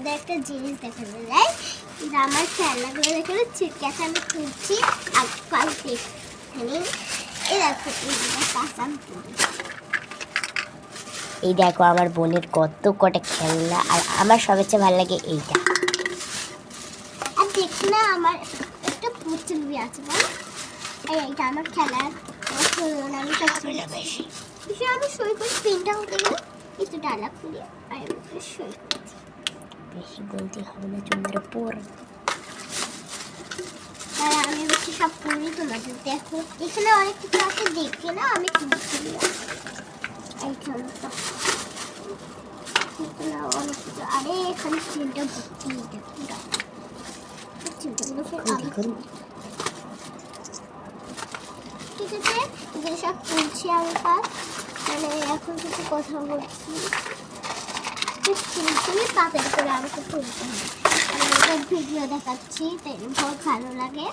তোমাদের একটা জিনিস দেখানো যায়। আমার খেলনাগুলো দেখে ছিটকাছে আমি খুঁজছি আজকাল দেখে এই দেখো কাঁচাম তুলি। এই দেখো আমার বোনের কত কটা খেলনা, আর আমার সবচেয়ে ভালো লাগে এইটা। আর দেখি না আমার একটা পুতুল আছে বল, এইটা আমার খেলার আমি বেশি আমি সই করি পেনটা হতে গেলে একটু ডালা খুলি আর আমি সই করছি। বেশি বলতে হবে না, তোমরা পড়। আর আমি হচ্ছে সব পড়ি, তোমাদের দেখো এখানে অনেক কিছু আছে দেখে না আমি খুঁজছি এইখানে অনেক কিছু। আরে এখানে চিনটা ভর্তি দেখো চিন্তাগুলো দেখুন ঠিক আছে। এগুলো সব তুলছি আমি কাজ, মানে এখন কিছু কথা বলছি তাড়াতাড়ি করে আমাকে তুলতে হবে। আমি ভিডিও দেখাচ্ছি তাই বহুত ভালো লাগে।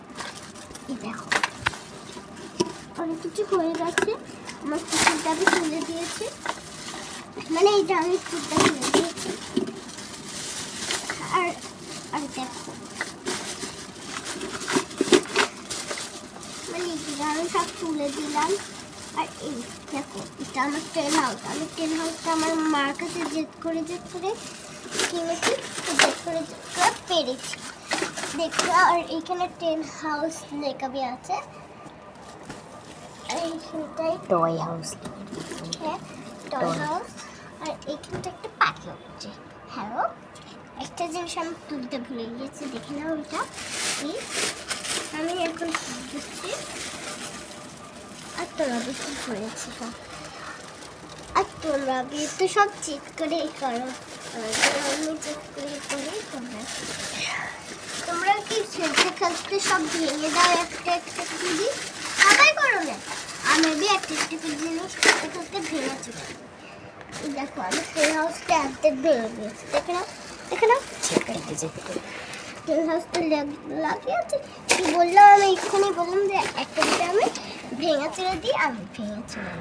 এই দেখো অনেক কিছু হয়ে গেছে, আমার পুতুলটা আমি তুলে দিয়েছি, মানে এইটা আমি পুতুলটা তুলে দিয়েছি। আর আর দেখো মানে এইগুলো আমি সব তুলে দিলাম। আর এই দেখো এটা আমার টেন হাউস, আমি টেন হাউসটা আমার মার কাছে জেদ করে কিনেছি, জেদ করে পেরেছি দেখো। আর এইখানে টেন হাউস লেখাবি আছে, এইখানটাই টয় হাউস। হ্যাঁ টয় হাউস। আর এইখানটা একটা পাখি হচ্ছে। হ্যালো, একটা জিনিস আমি তুলতে ভুলে গিয়েছি, দেখে নাও ওইটা এই আমি এখন দিচ্ছি। আর তোরা বেশি করেছি সব, আর তোমরা তো সব চেক করেই করো, আমি চেক করে করেই তোমরা কি খেলতে খেলতে সব ভেঙে দাও একটা একটা দিদি, সবাই করো না, আমি বি একটা একটা জিনিস খেলতে খেলতে ভেঙে চলে। দেখো আমি ট্রেন হাউসটা অর্ধেক ভেঙে দিয়েছি, দেখে নাও ট্রেন হাউসটা লাগিয়ে আছে। কি বললাম আমি এক্ষুনি বললাম যে একটা দিকে আমি ভেঙে চলে দিই, আমি ভেঙে চলে